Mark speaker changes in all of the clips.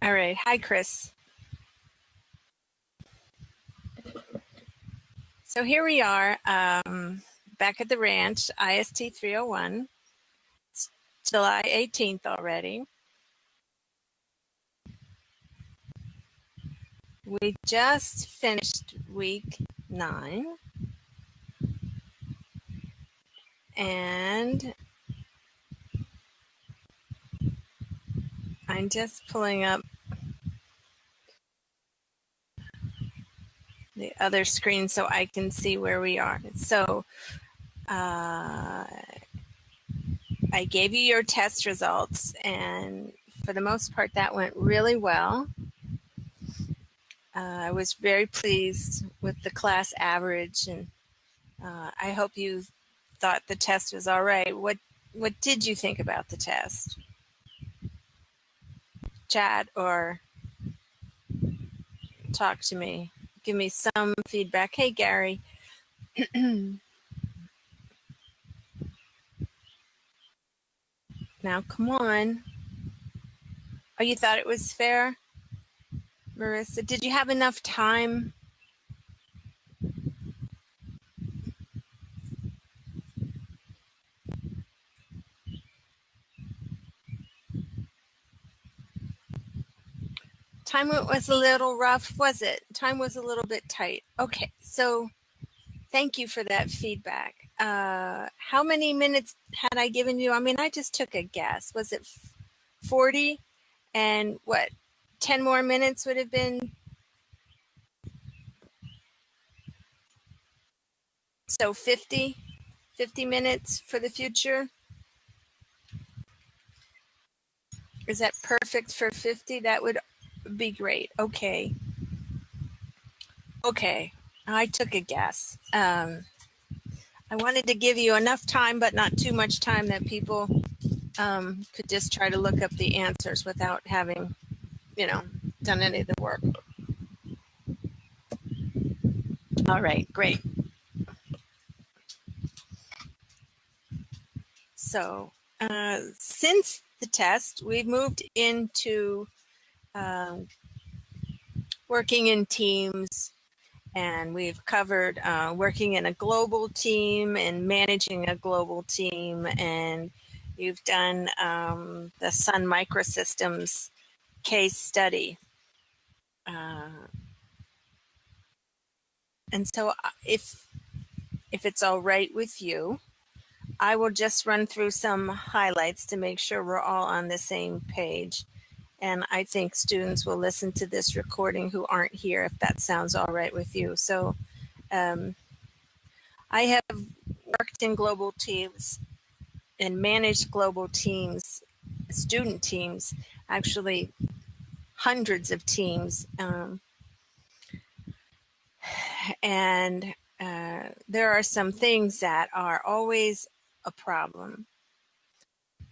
Speaker 1: All right. Hi, Chris. So here we are back at the ranch, IST 301. It's July 18th already. We just finished week 9. And I'm just pulling up the other screen so I can see where we are. So I gave you your test results, and for the most part, that went really well. I was very pleased with the class average, and I hope you thought the test was all right. What did you think about the test? Chat or talk to me. Give me some feedback. Hey, Gary. Now, come on. Oh, you thought it was fair? Marissa, did you have enough time? Time was a little rough, was it? Time was a little bit tight. Okay, so thank you for that feedback. How many minutes had I given you? I mean, I just took a guess. Was it 40? And what, 10 more minutes would have been? So 50 minutes for the future? Is that perfect for 50? That would be great. Okay. Okay. I took a guess. I wanted to give you enough time, but not too much time that people could just try to look up the answers without having, done any of the work. All right, great. So since the test, we've moved into working in teams, and we've covered working in a global team and managing a global team, and you've done the Sun Microsystems case study. And so if it's all right with you, I will just run through some highlights to make sure we're all on the same page. And I think students will listen to this recording who aren't here, if that sounds all right with you. So I have worked in global teams and managed global teams, student teams, actually hundreds of teams. And there are some things that are always a problem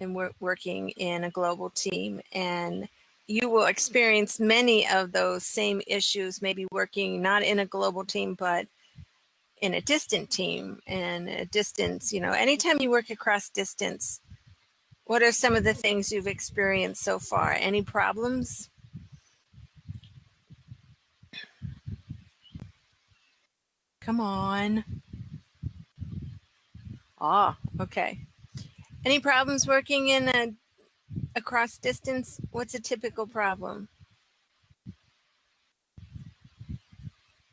Speaker 1: in working in a global team. And you will experience many of those same issues, maybe working not in a global team, but in a distant team. And a distance, anytime you work across distance, what are some of the things you've experienced so far? Any problems? Come on. Okay. Any problems working in across distance? What's a typical problem?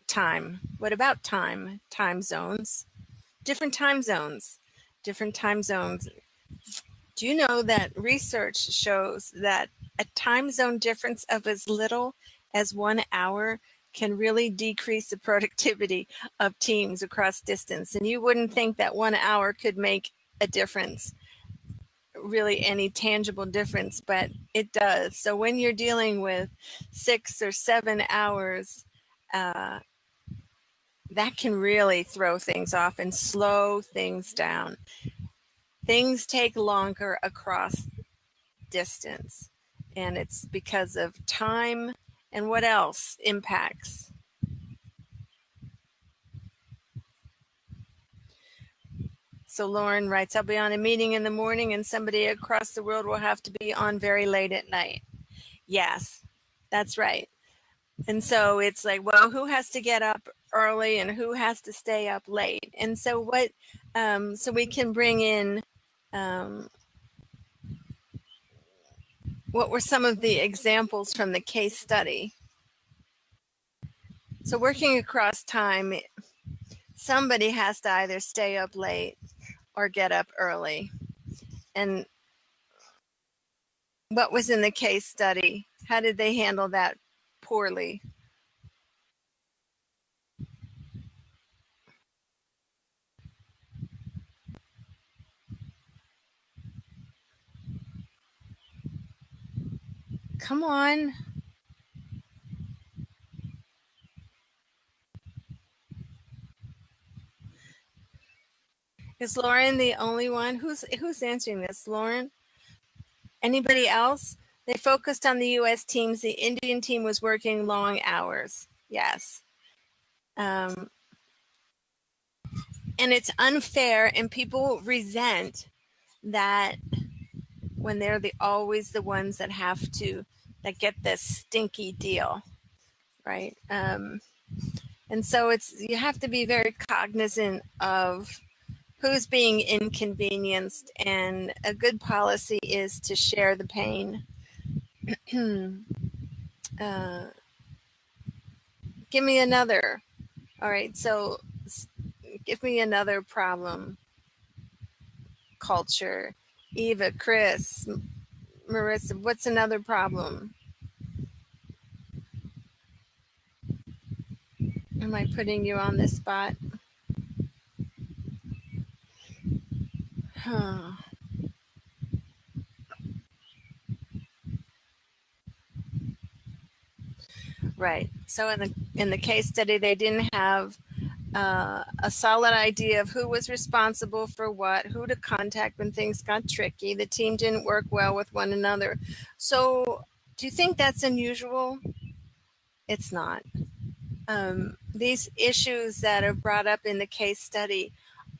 Speaker 1: Time. What about time? Time zones. Different time zones. Different time zones. Do you know that research shows that a time zone difference of as little as 1 hour can really decrease the productivity of teams across distance? And you wouldn't think that 1 hour could make a difference, really any tangible difference, but it does. So when you're dealing with 6 or 7 hours, that can really throw things off and slow things down. Things take longer across distance, and it's because of time. And what else impacts? So Lauren writes, I'll be on a meeting in the morning and somebody across the world will have to be on very late at night. Yes. That's right. And so it's like, well, who has to get up early and who has to stay up late? And so so we can bring in, what were some of the examples from the case study? So working across time, somebody has to either stay up late or get up early. And what was in the case study? How did they handle that poorly? Come on. Is Lauren the only one? Who's answering this? Lauren? Anybody else? They focused on the U.S. teams. The Indian team was working long hours. Yes. And it's unfair, and people resent that when they're always the ones that that get this stinky deal, right? And so you have to be very cognizant of who's being inconvenienced, and a good policy is to share the pain. Give me another. All right, so give me another problem. Culture. Eva, Chris, Marissa, what's another problem? Am I putting you on the spot? Huh. Right. So in the case study, they didn't have a solid idea of who was responsible for what, who to contact when things got tricky. The team didn't work well with one another. So do you think that's unusual? It's not. These issues that are brought up in the case study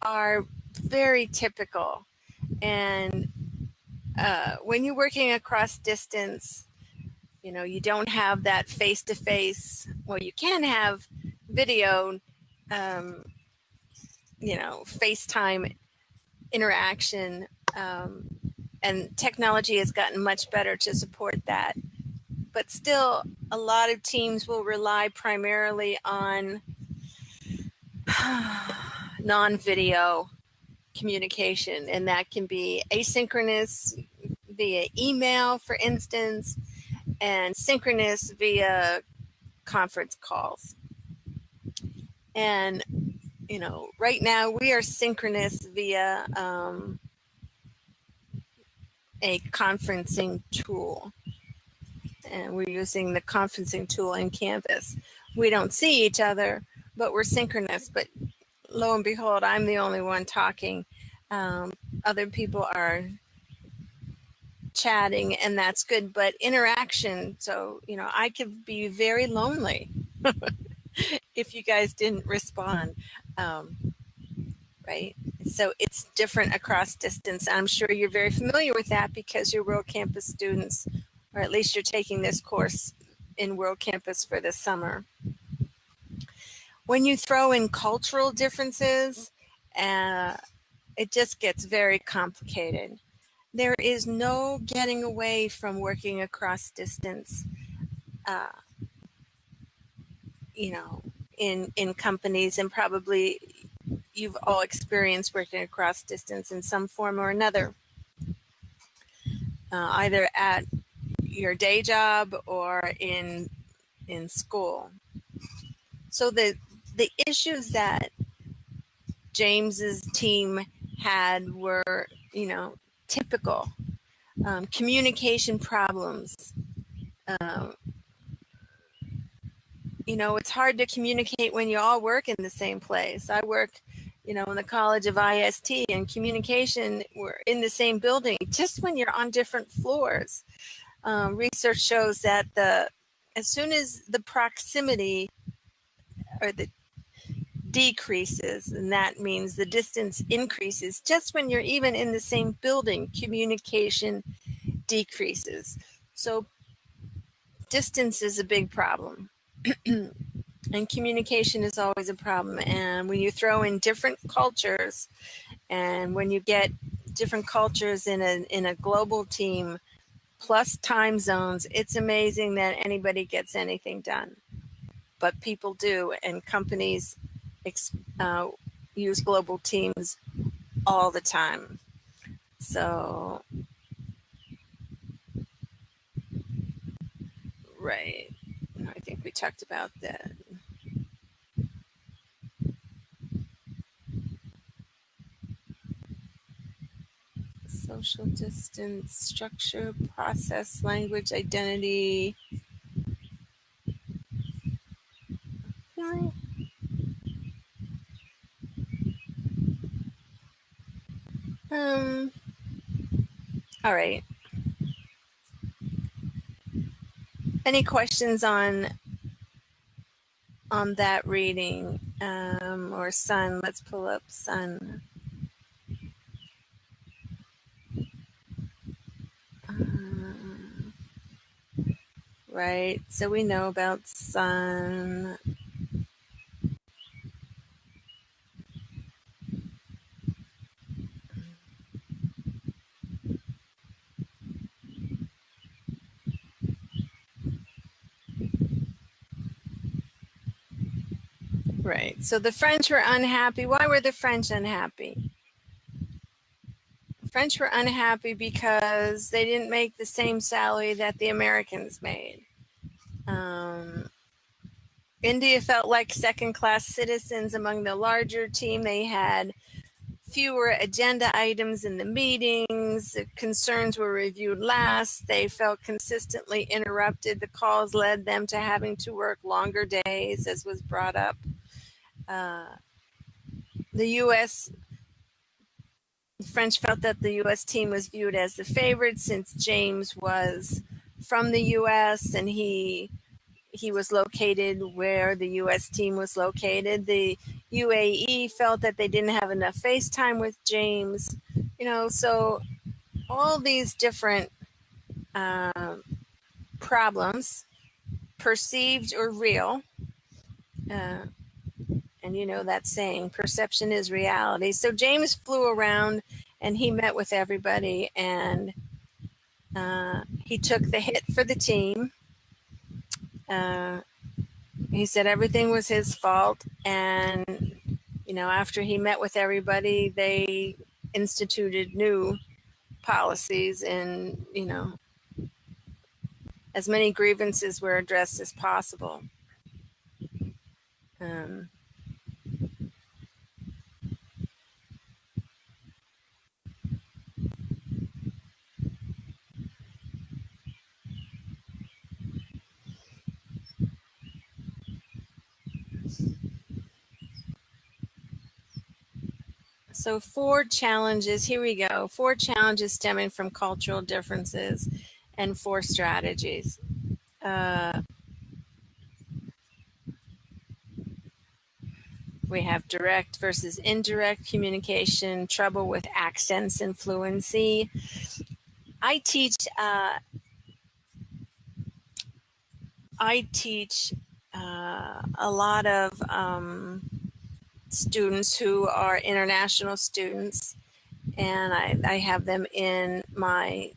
Speaker 1: are very typical. And when you're working across distance, you don't have that face-to-face. Well, you can have video, FaceTime interaction, and technology has gotten much better to support that. But still, a lot of teams will rely primarily on non-video communication, and that can be asynchronous via email, for instance, and synchronous via conference calls. And right now we are synchronous via a conferencing tool, and we're using the conferencing tool in Canvas. We don't see each other, but we're synchronous. But lo and behold, I'm the only one talking. Other people are chatting, and that's good, but interaction. So, I could be very lonely if you guys didn't respond, right? So it's different across distance. I'm sure you're very familiar with that because you're World Campus students, or at least you're taking this course in World Campus for this summer. When you throw in cultural differences, it just gets very complicated. There is no getting away from working across distance, in companies, and probably you've all experienced working across distance in some form or another, either at your day job or in school. So the issues that James's team had were, typical. Communication problems. It's hard to communicate when you all work in the same place. I work, in the College of IST, and communication, we're in the same building, just when you're on different floors. Research shows that as soon as the proximity or the decreases, and that means the distance increases, just when you're even in the same building, communication decreases. So distance is a big problem. And communication is always a problem. And when you throw in different cultures, and when you get different cultures in a global team, plus time zones, it's amazing that anybody gets anything done. But people do, and companies use global teams all the time. So, right. I think we talked about that. Social distance, structure, process, language, identity. All right. Any questions on that reading, or Sun? Let's pull up Sun. Right. So we know about Sun. Right. So the French were unhappy. Why were the French unhappy? The French were unhappy because they didn't make the same salary that the Americans made. India felt like second-class citizens among the larger team. They had fewer agenda items in the meetings. The concerns were reviewed last. They felt consistently interrupted. The calls led them to having to work longer days, as was brought up. The U.S. The French felt that the U.S. team was viewed as the favorite since James was from the U.S. and he was located where the U.S. team was located. The UAE felt that they didn't have enough face time with James. So all these different problems, perceived or real, and that saying, perception is reality. So James flew around and he met with everybody, and he took the hit for the team. He said everything was his fault, and after he met with everybody, they instituted new policies, and as many grievances were addressed as possible. So 4 challenges, here we go. 4 challenges stemming from cultural differences and 4 strategies. We have direct versus indirect communication, trouble with accents and fluency. I teach a lot of students who are international students, and I have them in my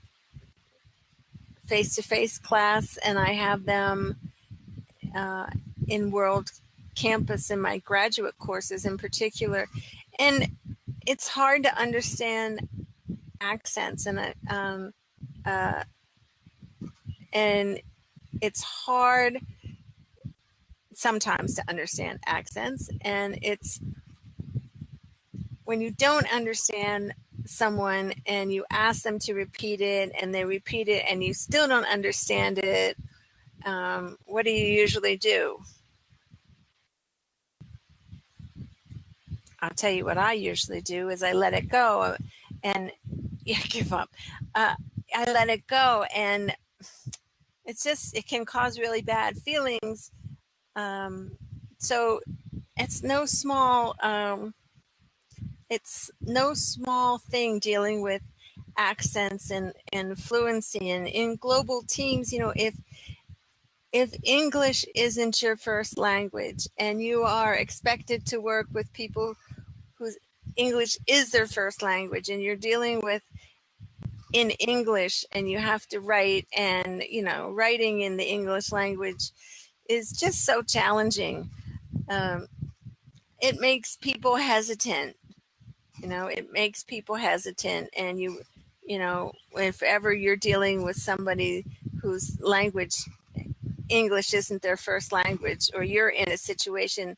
Speaker 1: face-to-face class, and I have them in World Campus in my graduate courses in particular. And it's hard to understand accents, and it's hard sometimes to understand accents, and it's when you don't understand someone and you ask them to repeat it and they repeat it and you still don't understand it, what do you usually do? I'll tell you what I usually do is I let it go and give up. I let it go, and it can cause really bad feelings. So it's no small thing dealing with accents and fluency, and in global teams, if if English isn't your first language and you are expected to work with people whose English is their first language and you're dealing with in English and you have to write, and writing in the English language is just so challenging. It makes people hesitant. It makes people hesitant, and if ever you're dealing with somebody whose language English isn't their first language, or you're in a situation,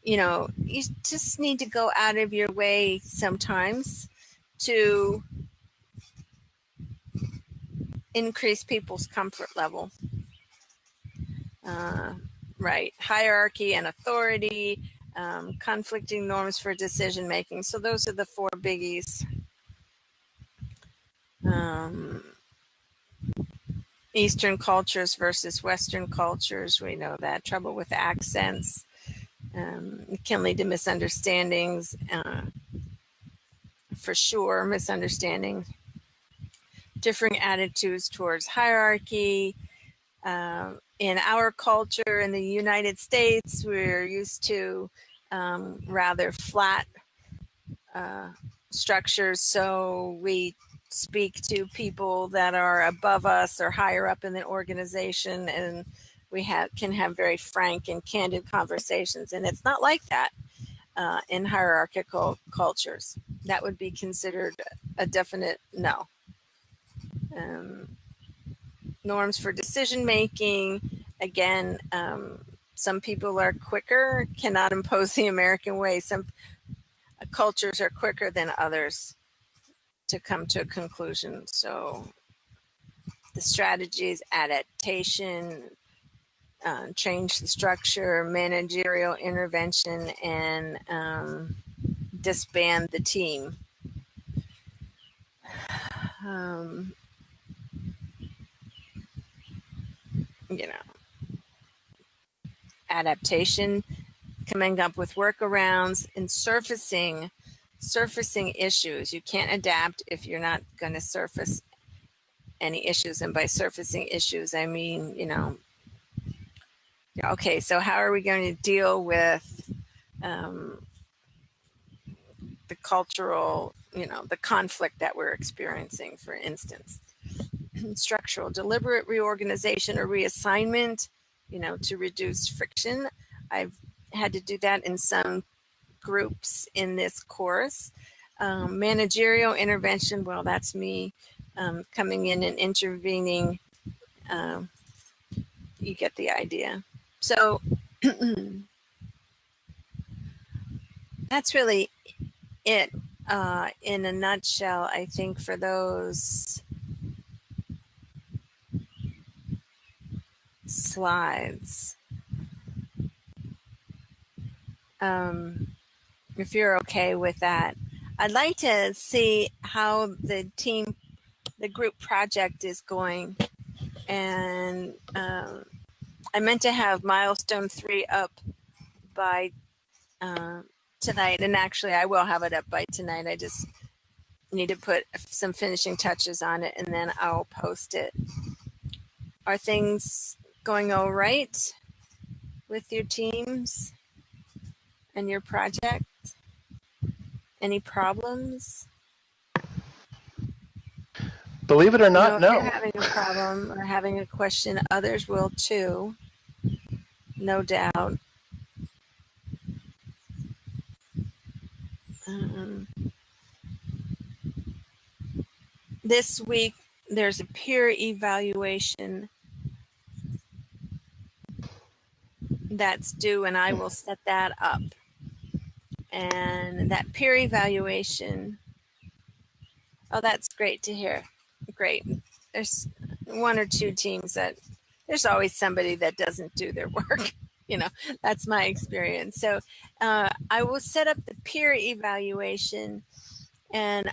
Speaker 1: you just need to go out of your way sometimes to increase people's comfort level. Right. Hierarchy and authority, conflicting norms for decision making. So those are the 4 biggies. Eastern cultures versus Western cultures. We know that. Trouble with accents. It can lead to misunderstandings. For sure, misunderstandings. Differing attitudes towards hierarchy. In our culture in the United States, we're used to rather flat structures, so we speak to people that are above us or higher up in the organization, and we can have very frank and candid conversations, and it's not like that in hierarchical cultures. That would be considered a definite no. Norms for decision making, again, some people are quicker, cannot impose the American way. Some cultures are quicker than others to come to a conclusion. So the strategies, adaptation, change the structure, managerial intervention, and disband the team. Adaptation, coming up with workarounds, and surfacing issues. You can't adapt if you're not going to surface any issues. And by surfacing issues, I mean, okay, so how are we going to deal with the cultural, the conflict that we're experiencing, for instance? Structural, deliberate reorganization or reassignment, to reduce friction. I've had to do that in some groups in this course. Managerial intervention, well, that's me coming in and intervening. You get the idea. So that's really it in a nutshell, I think, for those slides. If you're okay with that, I'd like to see how the group project is going. And I meant to have milestone 3 up by tonight, and actually I will have it up by tonight. I just need to put some finishing touches on it, and then I'll post it. Are things going all right with your teams and your project? Any problems?
Speaker 2: Believe it or not, no.
Speaker 1: If you're having a problem or having a question, others will too, no doubt. This week, there's a peer evaluation that's due, and I will set that up. And that peer evaluation, oh, that's great to hear. Great. There's 1 or 2 teams that there's always somebody that doesn't do their work. That's my experience. So I will set up the peer evaluation, and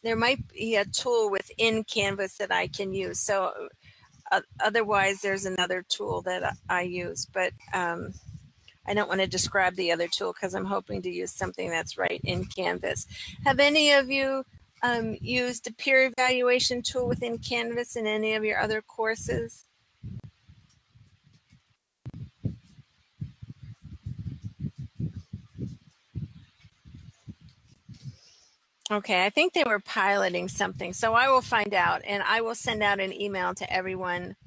Speaker 1: there might be a tool within Canvas that I can use. So otherwise, there's another tool that I use, but I don't want to describe the other tool because I'm hoping to use something that's right in Canvas. Have any of you used a peer evaluation tool within Canvas in any of your other courses? Okay, I think they were piloting something, so I will find out, and I will send out an email to everyone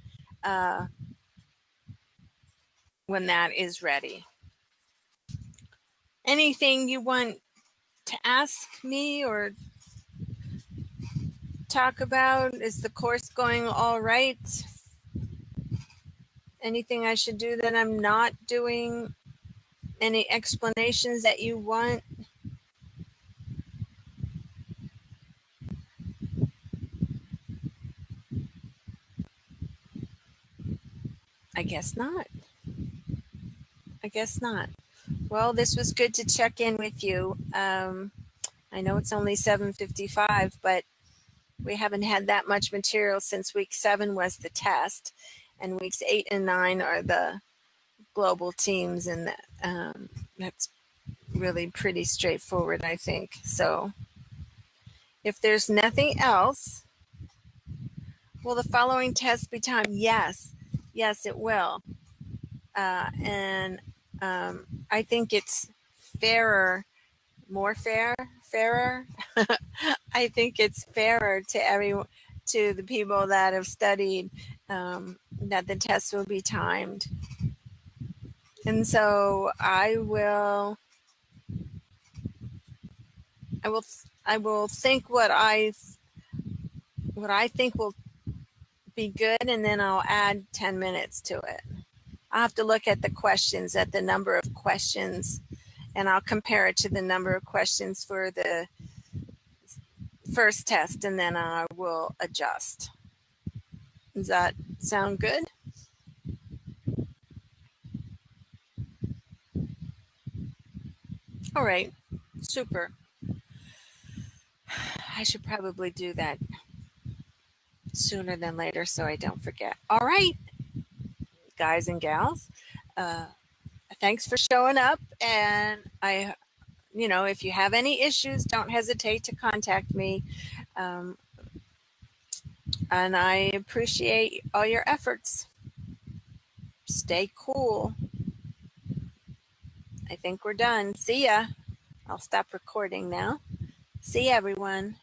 Speaker 1: when that is ready. Anything you want to ask me or talk about? Is the course going all right? Anything I should do that I'm not doing? Any explanations that you want? I guess not. I guess not. Well, this was good to check in with you. I know it's only 7:55, but we haven't had that much material since week 7 was the test, and weeks 8 and 9 are the global teams, and that's really pretty straightforward, I think. So if there's nothing else, will the following test be timed? Yes, it will. And I think it's fairer. I think it's fairer to the people that have studied, that the test will be timed. And so I will think what I think will be good, and then I'll add 10 minutes to it. I'll have to look at the questions, at the number of questions, and I'll compare it to the number of questions for the first test, and then I will adjust. Does that sound good? All right, super. I should probably do that sooner than later so I don't forget. All right, guys and gals, thanks for showing up, and if you have any issues, don't hesitate to contact me. And I appreciate all your efforts. Stay cool. I think we're done. See ya. I'll stop recording now. See everyone.